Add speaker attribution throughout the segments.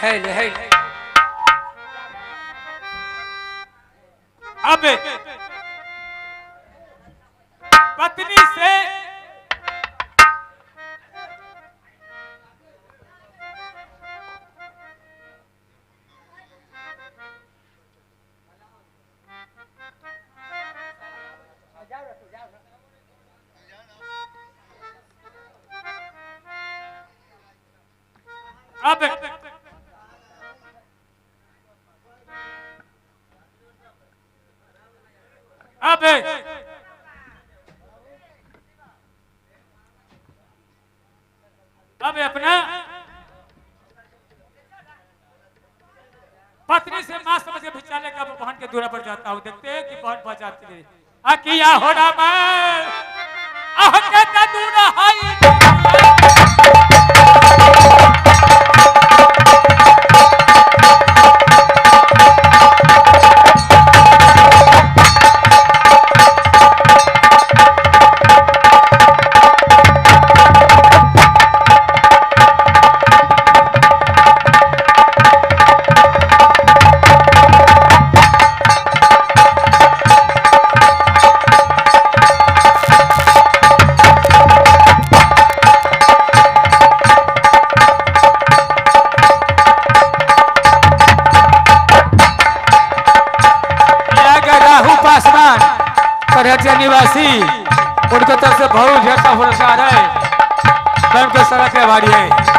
Speaker 1: है
Speaker 2: अब पत्नी से अब अपना पत्नी से मां समझ के भिक्षा लेकर बहन के दूरा पर जाता हूँ। देखते हैं कि बहन बचाती है अकिया हो रहा के दूरा निवासी उनके तरफ से बहुत ढेर का पुरस्कार है। स्वयं के सड़क के भारी है।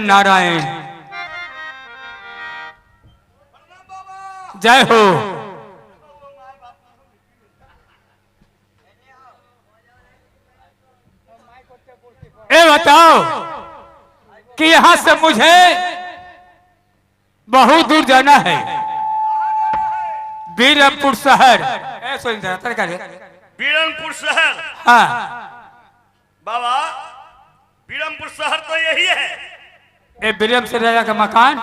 Speaker 2: नारायण जय हो। ए बताओ कि यहां से मुझे बहुत दूर जाना है बीरमपुर शहर।
Speaker 3: बीरमपुर शहर?
Speaker 2: हाँ
Speaker 3: बाबा बीरमपुर शहर तो यही है।
Speaker 2: ये बीरम से राजा का मकान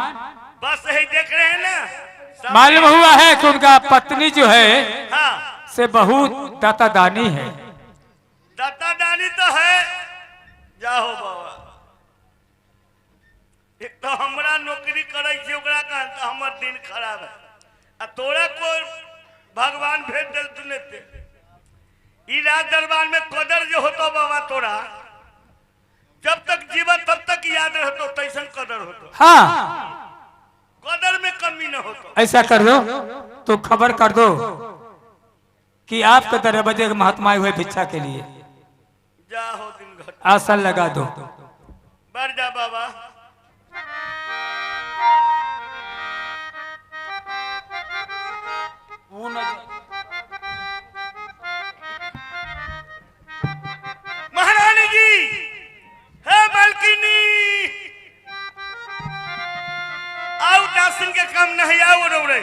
Speaker 3: बस यही देख रहे हैं ना।
Speaker 2: मालूम हुआ है कि उनका पत्नी जो है
Speaker 3: हाँ
Speaker 2: से बहुत दाता दानी है।
Speaker 3: दाता दानी तो है। जाओ बाबा एक तो हमरा नौकरी करे छे ओकरा का हमर दिन खराब है आ तोरा को भगवान भेज दल तूने ते ई राज दरबार में कदर जो होतो बाबा तोरा जब तक जीवन तब तक याद रहतो तैसन कदर होतो।
Speaker 2: हाँ
Speaker 3: कदर में कमी न होतो।
Speaker 2: ऐसा कर दो तो खबर कर दो कि आपके दरवाजे के महात्मा हुए भिक्षा के लिए
Speaker 3: जाओ दिन घट
Speaker 2: आसन लगा दो।
Speaker 3: बढ़ जा बाबा। महारानी जी है मालकिनी आओ दासन के काम नहीं आओ रे।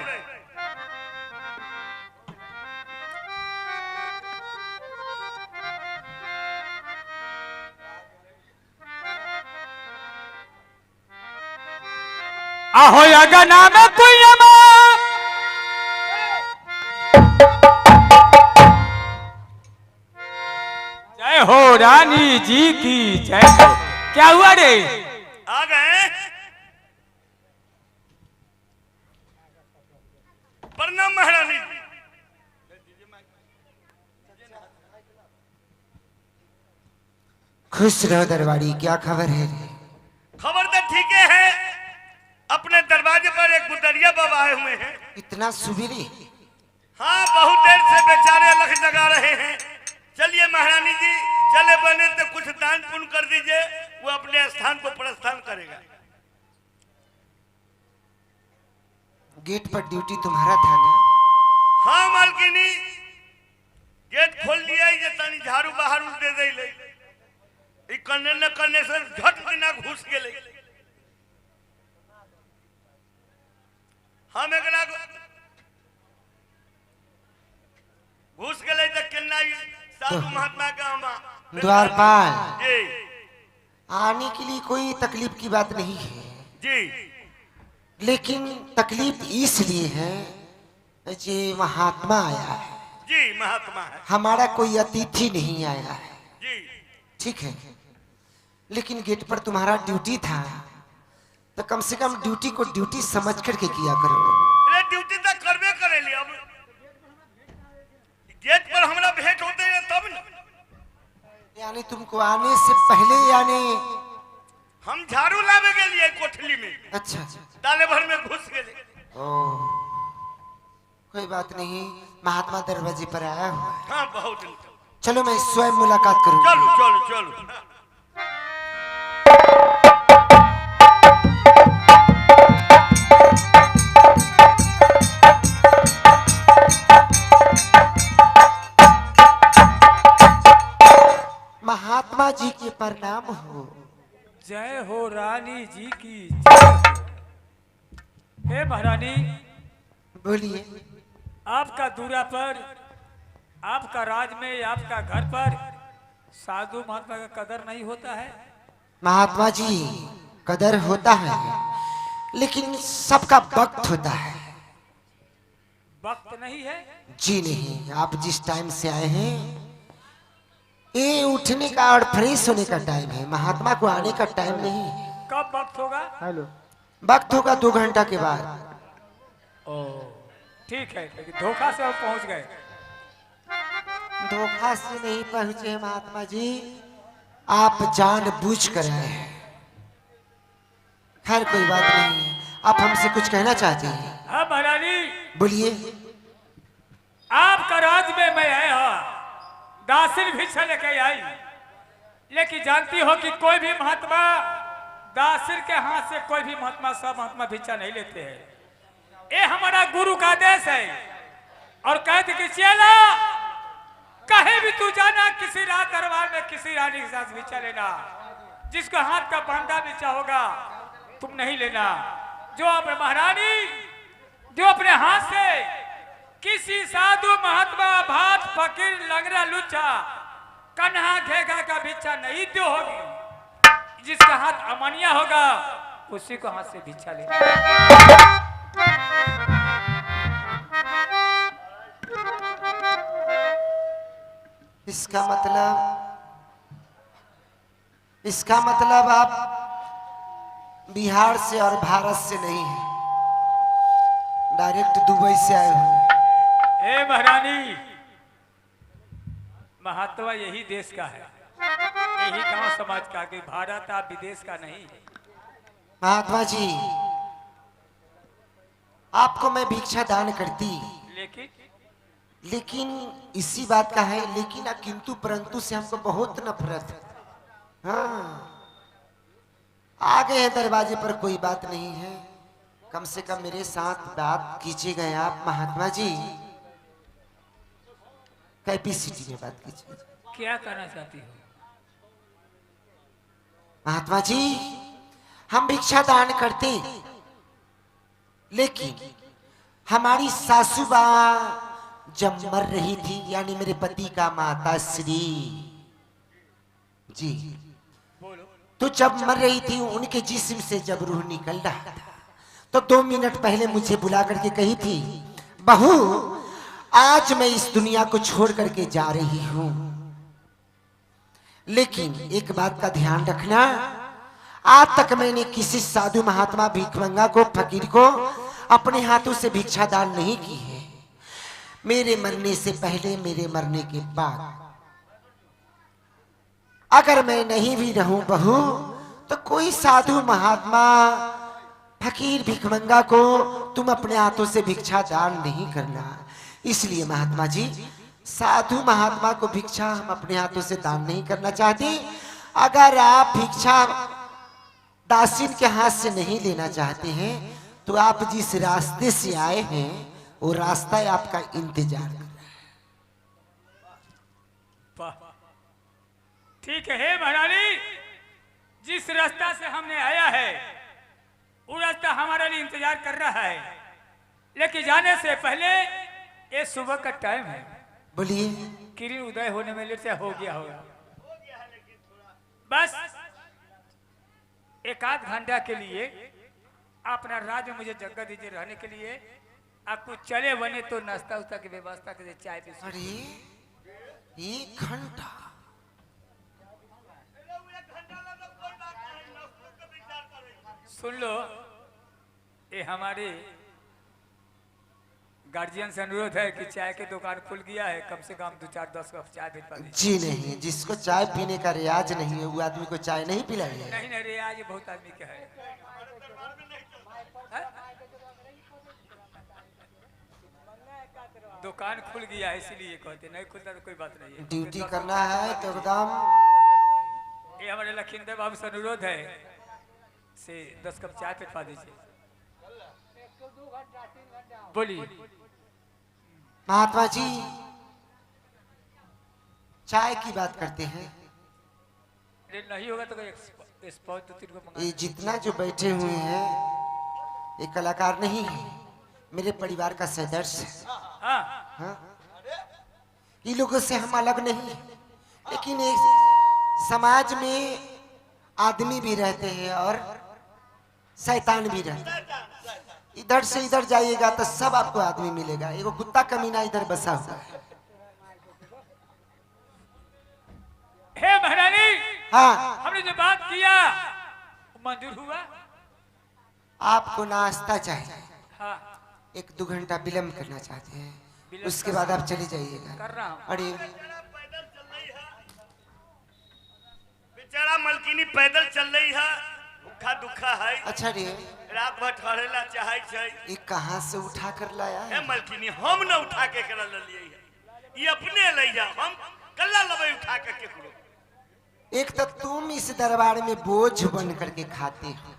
Speaker 2: आहो यागा नाम है कुयमा जय हो रानी जी की जय हो। क्या हुआ रे?
Speaker 3: आ गए। प्रणाम महारानी।
Speaker 1: खुश रहो दरबारी, क्या खबर है?
Speaker 3: खबर तो ठीक है। अपने दरवाजे पर एक गुदरिया बाबा आए हुए हैं।
Speaker 1: इतना सुबीरी?
Speaker 3: हाँ बहुत देर से बेचारे महारानी जी चले बने तो कुछ दान पुण्य कर दीजिए, वो अपने स्थान को प्रस्थान करेगा।
Speaker 1: गेट पर ड्यूटी तुम्हारा था ना?
Speaker 3: हाँ मालकिनी, गेट खोल दिया, ये तनी झाड़ू बाहर दे दे ले, ई करने न करने से झट बिना घुस गेले। हम एकरा घुस गेले त केना साधु महात्मा का हम
Speaker 1: द्वारपाल
Speaker 3: जी
Speaker 1: आने के लिए कोई तकलीफ की बात नहीं है
Speaker 3: जी,
Speaker 1: लेकिन तकलीफ इसलिए है कि महात्मा आया है
Speaker 3: जी महात्मा है
Speaker 1: हमारा कोई अतिथि नहीं आया है।
Speaker 3: जी।
Speaker 1: ठीक है, लेकिन गेट पर तुम्हारा ड्यूटी था तो कम से कम ड्यूटी को ड्यूटी समझ करके किया करो।
Speaker 3: अरे ड्यूटी तो करबे करेली, अब गेट पर हमरा भेंट होते है तब न,
Speaker 1: यानी तुमको आने से पहले यानी
Speaker 3: हम झाड़ू लावे के लिए कोठली में,
Speaker 1: अच्छा
Speaker 3: डाले भर में घुस गए।
Speaker 1: ओ कोई बात नहीं, महात्मा दरवाजे पर आया हुआ है।
Speaker 3: हाँ बहुत दिन।
Speaker 1: चलो मैं स्वयं मुलाकात करूंगा।
Speaker 3: चलो चलो चलो।
Speaker 1: महात्मा जी के प्रणाम हो।
Speaker 2: जय हो रानी जी की जय हो। हे महारानी,
Speaker 1: बोलिए।
Speaker 2: आपका दूरा पर, आपका राज में, आपका घर पर साधु महात्मा का कदर नहीं होता है?
Speaker 1: महात्मा जी कदर होता है, लेकिन सबका वक्त होता है।
Speaker 2: वक्त नहीं है?
Speaker 1: जी नहीं, आप जिस टाइम से आए हैं ये उठने का और फ्रेश होने का टाइम है, महात्मा को आने का टाइम नहीं है।
Speaker 2: कब वक्त होगा?
Speaker 1: वक्त होगा 2 घंटा के बाद।
Speaker 2: ओ ठीक है, लेकिन धोखा से आप पहुंच गए।
Speaker 1: धोखा से नहीं पहुंचे महात्मा जी, आप जानबूझ कर आए हैं। खैर कोई बात नहीं, आप हमसे कुछ कहना चाहते हैं?
Speaker 2: हाँ महारानी,
Speaker 1: बोलिए।
Speaker 2: आपका राज में मैं आया, दासिन भिक्षा लेके आई, लेकिन जानती हो कि कोई भी महात्मा दासिन के हाथ से कोई भी महात्मा सब महात्मा भिक्षा नहीं लेते हैं। ये हमारा गुरु का आदेश है, और कहते कि चला कहीं भी तू जाना, किसी रात दरबार में किसी रानी के साथ भिक्षा लेना, जिसका हाथ का बांधा भिक्षा होगा तुम नहीं लेना। जो अपने महारानी जो अपने हाथ से किसी साधु महात्मा भाट फकीर लंगड़ा लुच्चा कन्हा घेगा का भिक्षा नहीं दो होगी, जिसका हाथ अमानिया होगा उसी को हाथ से भिक्षा ले।
Speaker 1: इसका मतलब आप बिहार से और भारत से नहीं है, डायरेक्ट दुबई से आए हो।
Speaker 2: ए महारानी, महात्मा यही देश का है, यही गांव समाज का, कि भारत आप विदेश का नहीं है।
Speaker 1: महात्मा जी आपको मैं भिक्षा दान करती, लेकिन इसी बात का है, लेकिन किंतु परंतु से हमको बहुत नफरत है। हाँ आ गए हैं दरवाजे पर, कोई बात नहीं है, कम से कम मेरे साथ बात कीजिएगा आप महात्मा जी, कैपेसिटी में बात कीजिए।
Speaker 2: क्या करना चाहती हो?
Speaker 1: महात्मा जी हम भिक्षा दान करते, लेकिन हमारी सासू माँ जब मर रही थी, यानी मेरे पति का माता श्री जी, तो जब मर रही थी उनके जिस्म से जब रूह निकल रहा था, तो 2 मिनट पहले मुझे बुला करके कही थी, बहू आज मैं इस दुनिया को छोड़ करके जा रही हूं, लेकिन एक बात का ध्यान रखना, आज तक मैंने किसी साधु महात्मा भिखमंगा को, फकीर को अपने हाथों से भिक्षा दान नहीं की है। मेरे मरने से पहले, मेरे मरने के बाद अगर मैं नहीं भी रहूं बहू, तो कोई साधु महात्मा फकीर भिखमंगा को तुम अपने हाथों से भिक्षा दान नहीं करना। इसलिए महात्मा जी साधु महात्मा को भिक्षा हम अपने हाथों से दान नहीं करना चाहते। अगर आप भिक्षा दासीन के हाथ से नहीं लेना चाहते हैं तो आप जिस रास्ते से आए हैं वो रास्ता आपका इंतजार कर रहा
Speaker 2: वाह, ठीक है महारानी, जिस रास्ता से हमने आया है वो रास्ता हमारे लिए इंतजार कर रहा है, लेकिन जाने से पहले ये सुबह का टाइम है।
Speaker 1: बोलिए।
Speaker 2: किरण उदय होने में लेट से हो गया होगा। बस एक आध घंटा के लिए अपना राज्य मुझे जगह दीजिए रहने के लिए। आपको चले बने तो नाश्ता उस्ता की व्यवस्था कीजिए, चाय पी।
Speaker 1: अरे 1 घंटा?
Speaker 2: सुन लो, ये हमारे गार्जियन से अनुरोध है कि चाय की दुकान खुल गया है, कम से कम 2-4-10 कप चाय भिजवा दीजिए।
Speaker 1: जी नहीं, जिसको चाय पीने का रियाज नहीं है वो आदमी को चाय नहीं पिलाइए।
Speaker 2: नहीं नहीं, रियाज बहुत आदमी का है। दुकान खुल गया है इसलिए कहते, नहीं खुलता तो कोई बात नहीं है।
Speaker 1: ड्यूटी करना है तो एकदम।
Speaker 2: ये हमारे लखींदर बाबू से अनुरोध है से 10 कप चाय पिलवा दीजिए। बोलिए।
Speaker 1: महात्मा जी चाय की बात करते हैं।
Speaker 2: नहीं होगा तो कोई स्पॉट तो तेरे को मंगा।
Speaker 1: ये जितना जो बैठे हुए हैं ये कलाकार नहीं है, मेरे परिवार का सदस्य है।
Speaker 2: हाँ
Speaker 1: हाँ? ये लोगों से हम अलग नहीं, लेकिन एक समाज में आदमी भी रहते हैं और शैतान भी रहता है। इधर से इधर जाइएगा तो सब आपको आदमी मिलेगा। एगो कुत्ता कमीना इधर बसा हुआ है।
Speaker 2: हे महारानी,
Speaker 1: हाँ,
Speaker 2: हमने जो बात किया वो मंजूर हुआ।
Speaker 1: आपको नाश्ता चाहिए।
Speaker 2: हाँ
Speaker 1: 1-2 घंटा विलम्ब करना चाहते हैं,
Speaker 2: विलम्ब
Speaker 1: उसके बाद आप चले जाइएगा।
Speaker 2: कर रहा हूँ।
Speaker 1: अरे
Speaker 3: बेचारा मलकिनी पैदल चल रही है, भूखा दुखा है।
Speaker 1: अच्छा रे,
Speaker 3: रात भर ठहरेला चाहे छै।
Speaker 1: ये कहाँ से उठा कर लाया है?
Speaker 3: हे मलकिनी, हम न उठा के करा लिए है, ये अपने ले जा। हम कल्ला लबे उठा के केकरो।
Speaker 1: एक तो तुम इस दरबार में बोझ बन करके खाते हो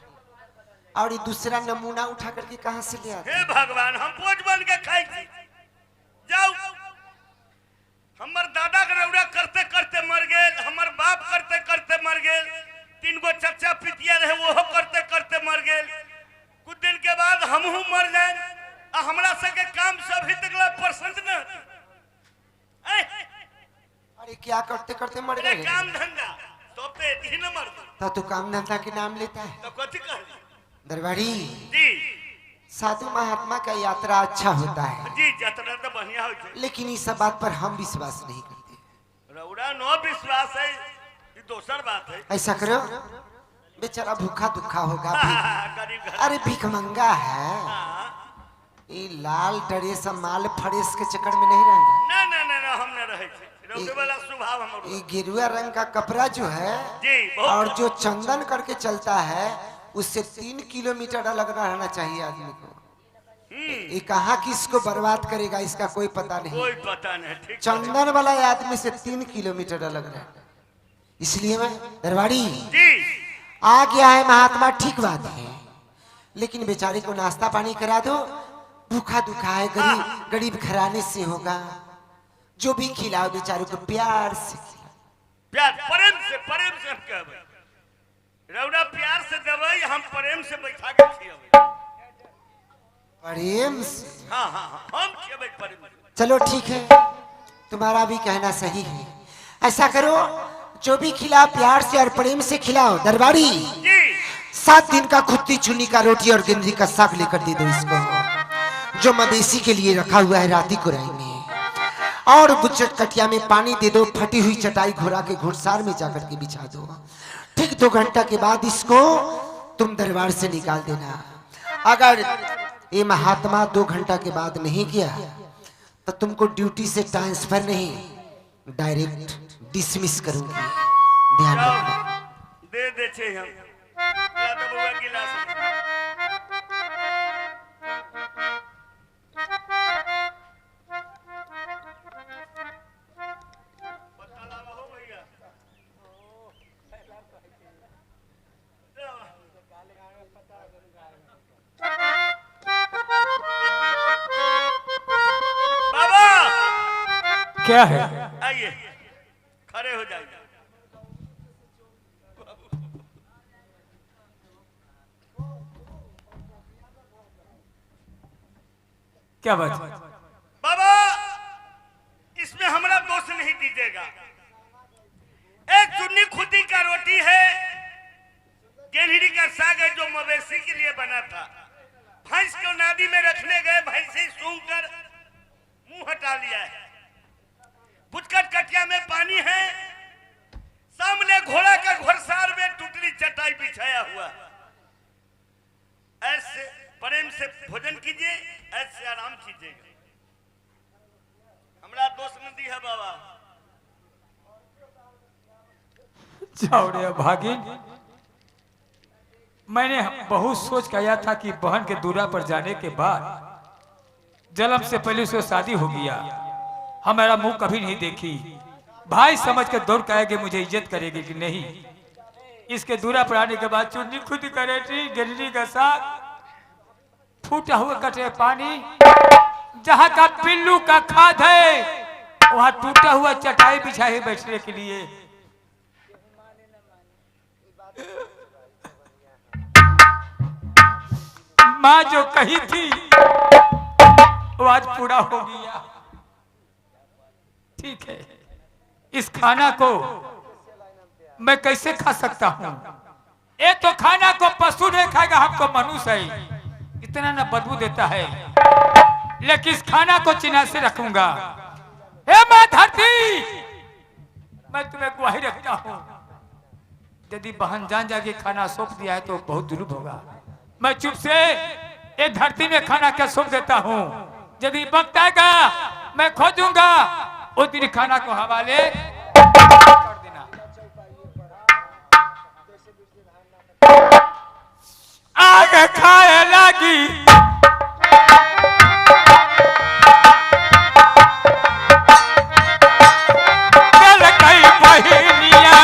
Speaker 1: और ये दूसरा नमूना उठा करके कहाँ से ले आते?
Speaker 3: हे भगवान, हम बोझ बन के खाई छी। जाओ, हमर दादा के रौरा करते करते मर गए, हमर बाप करते करते मर गए, 3 गो चचा पितिया रहे वो करते करते मर गए। कुछ दिन के बाद हमहू मर जाए, हमरा सके काम सब ही तकला परसेंट न।
Speaker 1: अरे क्या करते करते मर
Speaker 3: अरे
Speaker 1: गए?
Speaker 3: काम धंधा तो पे ही न मर दो।
Speaker 1: तो काम धंधा के नाम लेता है?
Speaker 3: तो कथी कहली
Speaker 1: दरबारी
Speaker 3: जी?
Speaker 1: साधु महात्मा का यात्रा अच्छा होता है,
Speaker 3: जी यात्रा तो बढ़िया हो छै,
Speaker 1: लेकिन इस सब बात पर हम विश्वास नहीं करते।
Speaker 3: रौरा नो विश्वास है, ये दोसर बात है।
Speaker 1: ऐसा करो, बेचारा भूखा दुखा होगा,
Speaker 3: गरीब घर।
Speaker 1: अरे भिखमंगा है,
Speaker 3: हाँ।
Speaker 1: ये लाल ड्रेस माल फरेस के चक्कर में नहीं रहेगा।
Speaker 3: ना ना ना ना, हम न रहे छी, रौदे वाला स्वभाव हमरो।
Speaker 1: ये गेरुआ रंग का कपड़ा जो है
Speaker 3: जी बहुत।
Speaker 1: और जो चंदन करके चलता है उससे 3 किलोमीटर अलग रहना चाहिए आदमी को। ये कहाँ किसको बर्बाद करेगा इसका कोई पता नहीं।
Speaker 3: कोई पता नहीं, ठीक।
Speaker 1: चंदन वाला आदमी से 3 किलोमीटर अलग रहना, इसलिए मैं दरबारी
Speaker 3: जी
Speaker 1: आ गया है महात्मा, ठीक बात है, लेकिन बेचारे को नाश्ता पानी करा दो। भूखा दुखा है, गरीब गरीब घराने से होगा, जो भी खिलाओ बेचारे को प्यार से खिलाओ।
Speaker 3: प्यार प्रेम से हम कहबै, रौरा प्यार से देबै, हम प्रेम से बैठा के खियबै।
Speaker 1: प्रेम से?
Speaker 3: हाँ हाँ हाँ, हम खियबै प्रेम से।
Speaker 1: चलो ठीक है, तुम्हारा भी कहना सही है। ऐसा करो, जो भी खिलाओ प्यार से और प्रेम से खिलाओ। दरबारी
Speaker 3: जी
Speaker 1: 7 दिन का खुत्ती चुनी का रोटी और गेंदरी का साग लेकर दे दो इसको, जो मवेशी के लिए रखा हुआ है राती को में, और बुच्चट कटिया में पानी दे दो। फटी हुई चटाई घोड़ा के घुड़सार में जाकर के बिछा दो। ठीक 2 घंटा के बाद इसको तुम दरबार से निकाल देना। अगर ये महात्मा 2 घंटा के बाद नहीं किया तो तुमको ड्यूटी से ट्रांसफर नहीं, डायरेक्ट डिसमिस करूंगी। ध्यान रखना।
Speaker 3: दे छे हम। या तो बउआ गिलास।
Speaker 2: क्या है?
Speaker 3: आइए खड़े हो जाइए।
Speaker 2: क्या बात है?
Speaker 3: बाबा इसमें हमारा दोष नहीं दीजिएगा। एक चुन्नी खुदी का रोटी है, गेंहड़ी का साग है जो मवेशी के लिए बना था। भैंस को नादी में रखने गए, भैंसी सूंघ कर मुंह हटा लिया है। पुचकट कटिया में पानी है, सामने घोड़ा का घुड़सार में टुकड़ी चटाई बिछाया हुआ। ऐसे प्रेम से भोजन कीजिए, ऐसे आराम कीजिएगा। हमरा दोस्त न दी है बाबा।
Speaker 2: जाओ रे भागिन, मैंने बहुत सोच के आया था कि बहन के दूरा पर जाने के बाद जन्म से पहले उससे शादी हो गया, हमारा मुंह कभी नहीं देखी। भाई समझ के दौड़ के आएगी, मुझे इज्जत करेगी कि नहीं। इसके दूरा पर आने के बाद चुन्नी खुद करे थी, गेंहड़ी का साग, फूटा हुआ कटे पानी, जहाँ का पिल्लू का खाद है वहाँ टूटा हुआ चटाई बिछाई बैठने के लिए। माँ जो कही थी वो आज पूरा हो गया। ठीक है, इस खाना को मैं कैसे खा सकता हूँ? ये तो खाना को पशु नहीं खाएगा, हमको मनुष्य है, इतना ना बदबू देता है। लेकिन इस खाना को चिन्हा से रखूंगा। हे माँ धरती, मैं तुम्हें गुहारी रखता हूँ, यदि बहन जान जाके खाना सौंप दिया है तो बहुत दुर्लभ होगा। मैं चुप से एक धरती में खाना क्या सौंप देता हूँ, यदि वक्त आएगा मैं खोजूंगा, उस दिन खाना को हवाले कर देना। आगे खाए लगी चल गई बहिनिया,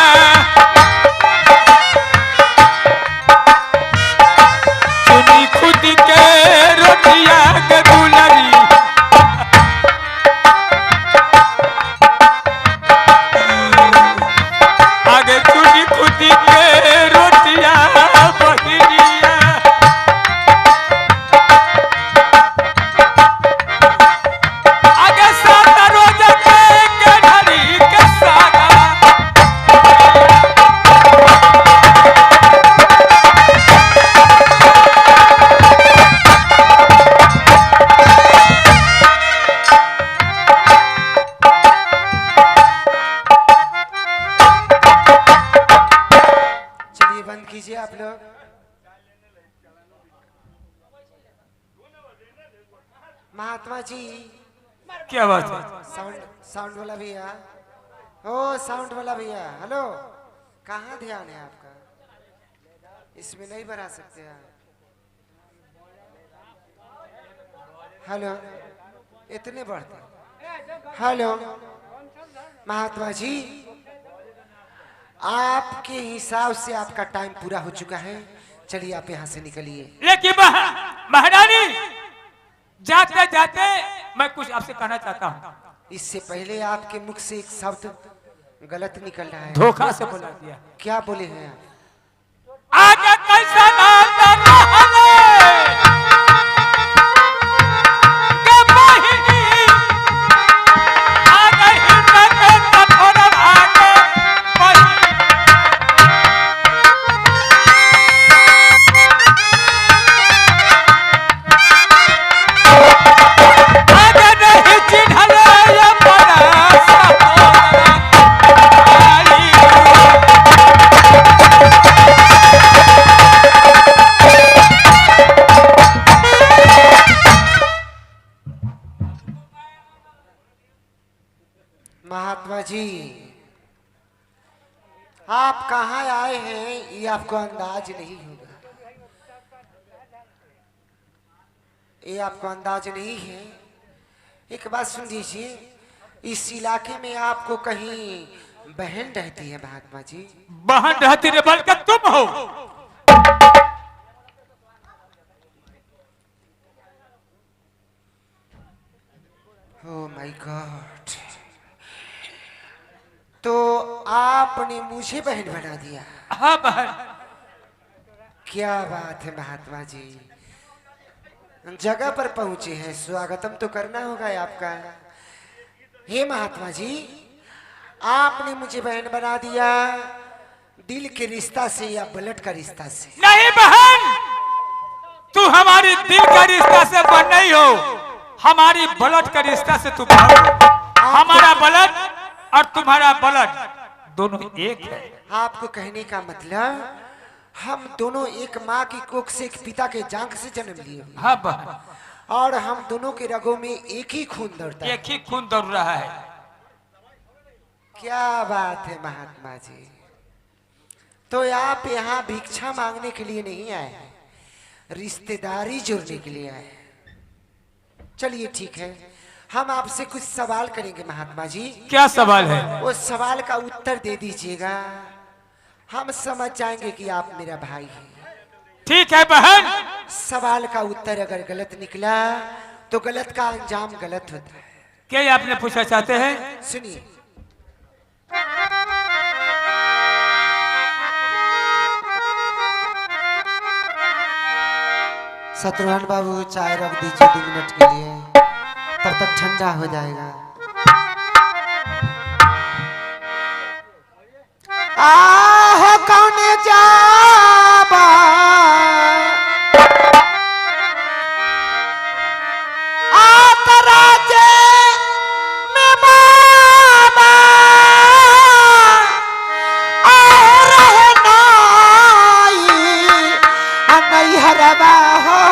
Speaker 2: चुनी खुद के रोटिया के दुलरी, आगे चुनी खुद के रोटिया बहिनिया, आगे सात रोज के गेंहड़ी के सागा।
Speaker 1: चलिए बंद कीजिए आप लोग। महात्मा जी,
Speaker 2: क्या बात है?
Speaker 1: साउंड साउंड वाला भैया, ओ साउंड वाला भैया, हेलो, कहाँ ध्यान है आपका? इसमें नहीं बढ़ा सकते आप? हेलो, इतने बढ़ते? हेलो महात्मा जी, आपके हिसाब से आपका टाइम पूरा हो चुका है, चलिए आप यहाँ से निकलिए।
Speaker 2: लेकिन महारानी, जाते जाते मैं कुछ आपसे कहना चाहता हूँ।
Speaker 1: इससे पहले आपके मुख से एक शब्द गलत निकल रहा है।
Speaker 2: धोखा से बोला दिया।
Speaker 1: क्या बोले हैं आप?
Speaker 2: आगे कैसा नाता रहले के बहिनी, आगे हिंदा के कठोर आगे बहिनी, आगे नहीं चिन्हले ये बड़ा सहोदरा आई।
Speaker 1: महात्मा जी, आप कहाँ आए हैं ये आपको अंदाज नहीं होगा, ये आपको अंदाज नहीं है। एक बात सुन लीजिए, इस इलाके में आपको कहीं बहन रहती है महात्मा जी?
Speaker 2: बहन रहती रे, बल्कि तुम हो।
Speaker 1: ओह माय गॉड, तो आपने मुझे बहन बना दिया।
Speaker 2: हाँ बहन।
Speaker 1: क्या बात है महात्मा जी, जगह पर पहुंचे हैं, स्वागतम तो करना होगा आपका। हे महात्मा जी, आपने मुझे बहन बना दिया दिल के रिश्ता से या ब्लड का रिश्ता से?
Speaker 2: नहीं बहन, तू हमारी दिल का रिश्ता से बन नहीं हो, हमारी ब्लड का रिश्ता से तू बन हो। हमारा ब्लड और तुम्हारा ब्लड दोनों एक है।
Speaker 1: आपको कहने का मतलब हम दोनों एक माँ की कोख से एक पिता के जांघ से जन्म लिए।
Speaker 2: हाँ बहन।
Speaker 1: और हम दोनों के रगों में एक ही खून दौड़ता है।
Speaker 2: एक ही खून दौड़ रहा है।
Speaker 1: क्या बात है महात्मा जी, तो आप यहाँ भिक्षा मांगने के लिए नहीं आए, रिश्तेदारी जोड़ने के लिए आए। चलिए ठीक है, हम आपसे कुछ सवाल करेंगे महात्मा जी।
Speaker 2: क्या सवाल है?
Speaker 1: वो सवाल का उत्तर दे दीजिएगा, हम समझ जाएंगे कि आप मेरा भाई हैं।
Speaker 2: ठीक है बहन।
Speaker 1: सवाल का उत्तर अगर गलत निकला तो गलत का अंजाम गलत होता है।
Speaker 2: क्या ये आपने पूछना चाहते हैं?
Speaker 1: सुनिए, शत्रुघ्न बाबू चाय रख दीजिए 2 मिनट के लिए, तब तक ठंडा हो जाएगा। आह कौन जाबा आतराजे में बाबा आह रहनाई नहीं हरबा हो।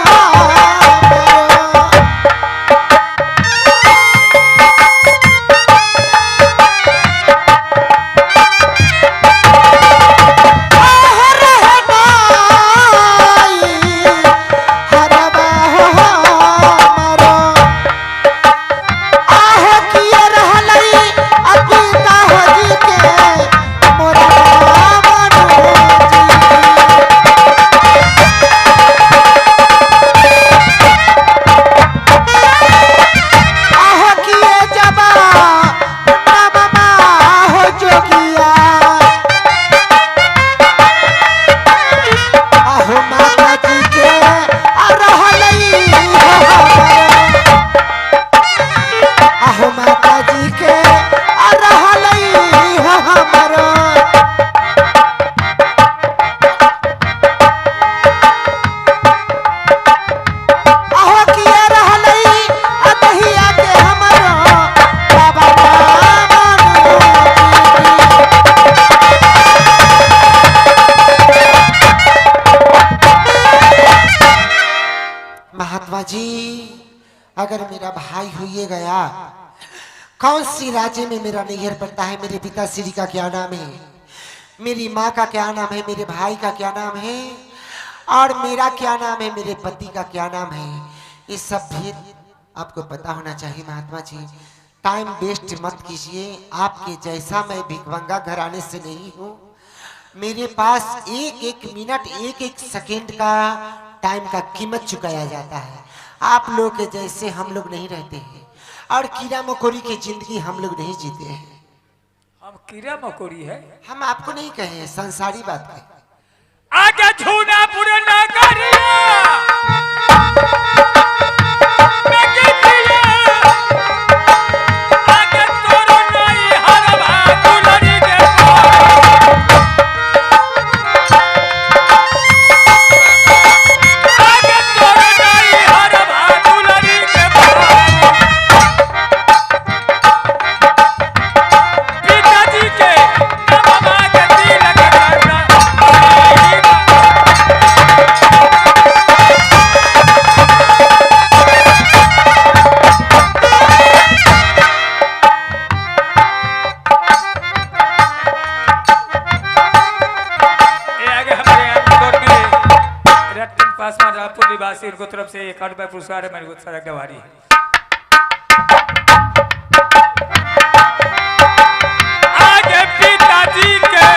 Speaker 1: महात्मा जी, अगर मेरा भाई हुए गया, कौन सी राज्य में मेरा नैहर पड़ता है, मेरे पिता श्री का क्या नाम है, मेरी माँ का क्या नाम है, मेरे भाई का क्या नाम है, और मेरा क्या नाम है, मेरे पति का क्या नाम है, ये सब भी आपको पता होना चाहिए। महात्मा जी, टाइम वेस्ट मत कीजिए, आपके जैसा मैं भिखमंगा घराने से नहीं हूँ। मेरे पास एक एक मिनट, एक एक सेकेंड का टाइम का कीमत चुकाया जाता है। आप लोग के जैसे हम लोग नहीं रहते हैं, और कीड़ा मकोड़ी की जिंदगी हम लोग नहीं जीते हैं।
Speaker 2: हम कीड़ा मकोड़ी है?
Speaker 1: हम आपको नहीं कहे, संसारी बात है।
Speaker 2: आगे झूना पुराना निवासी, उनको तरफ से 1 रुपया पुरस्कार है। मेरे को सड़क गवारी है। आगे पिताजी के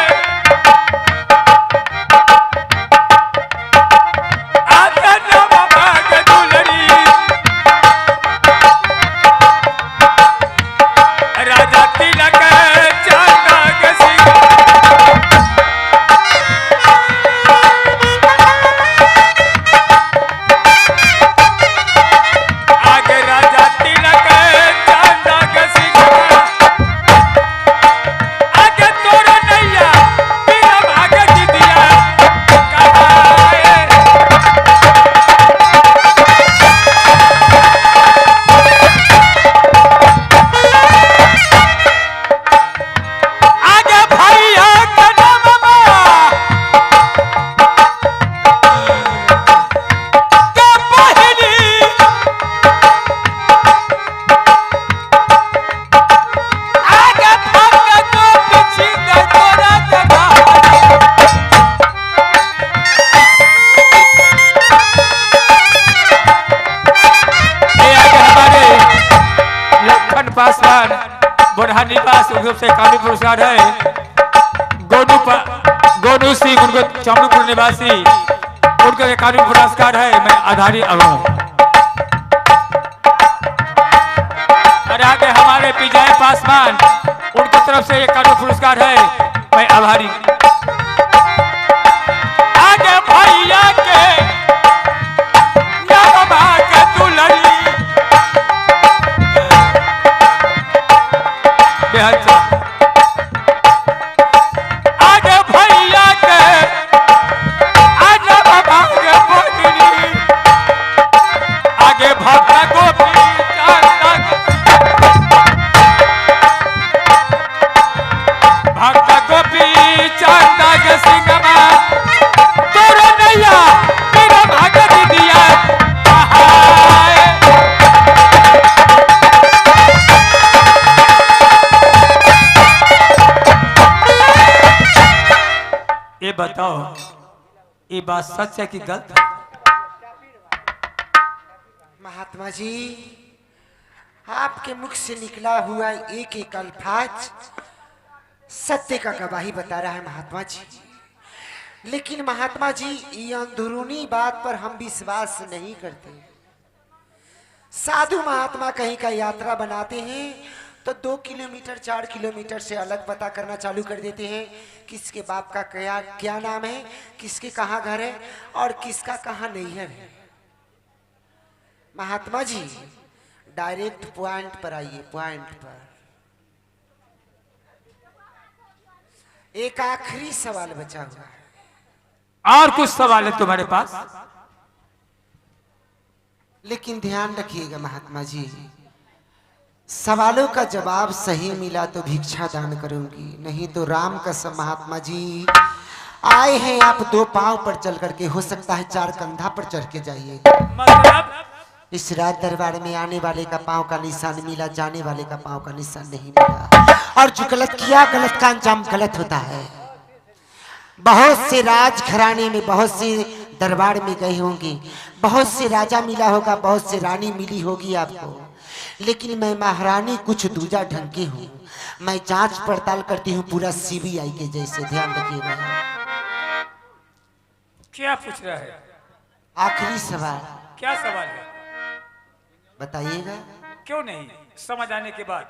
Speaker 2: राजा तिलक चांदा पासवान बुढ़ा निवास उनके से काफी पुरस्कार है। गोनू सिंह उनको चमड़पुर निवासी उनको काफी पुरस्कार है। मैं आधारी अगू और आगे हमारे विजय पासवान उनकी तरफ से एक काफी पुरस्कार है। मैं आभारी आगे भैया के आगे भैया के आगे भक्ता गोपी भक्ता गोपी चंदा के सिंगमा तोरा नैया मेरा भागत दिया ये बताओ ये बात सच है कि गलत है?
Speaker 1: महात्मा जी, आपके मुख से निकला हुआ एक एक अल्फाज सत्य का गवाही बता रहा है महात्मा जी। लेकिन महात्मा जी, ये अंदरूनी बात पर हम विश्वास नहीं करते। साधु महात्मा कहीं का यात्रा बनाते हैं तो 2 किलोमीटर 4 किलोमीटर से अलग पता करना चालू कर देते हैं। किसके बाप का क्या नाम है, किसके कहाँ घर है और किसका कहाँ नैहर है। महात्मा जी, डायरेक्ट पॉइंट पर आइए। पॉइंट पर एक आखिरी सवाल बचा हुआ है।
Speaker 2: और कुछ सवाल है तुम्हारे पास?
Speaker 1: लेकिन ध्यान रखिएगा महात्मा जी, सवालों का जवाब सही मिला तो भिक्षा दान करूंगी, नहीं तो राम कसम महात्मा जी, आए हैं आप 2 पांव पर चल करके, हो सकता है 4 कंधा पर चढ़ के जाइए।
Speaker 2: मतलब
Speaker 1: इस राज दरबार में आने वाले का पांव का निशान मिला, जाने वाले का पांव का निशान नहीं मिला। और जो गलत किया, गलत का अंजाम गलत होता है। बहुत से राज घराने में, बहुत से दरबार में गए होंगे, बहुत से राजा मिला होगा, बहुत से रानी मिली होगी आपको, लेकिन मैं महारानी कुछ दूजा ढंग की हूँ। मैं जांच पड़ताल करती हूँ पूरा सीबीआई के जैसे। ध्यान रखिएगा।
Speaker 2: क्या पूछ रहा है?
Speaker 1: आखिरी सवाल।
Speaker 2: क्या सवाल है?
Speaker 1: बताइएगा।
Speaker 2: क्यों नहीं, समझ आने के बाद।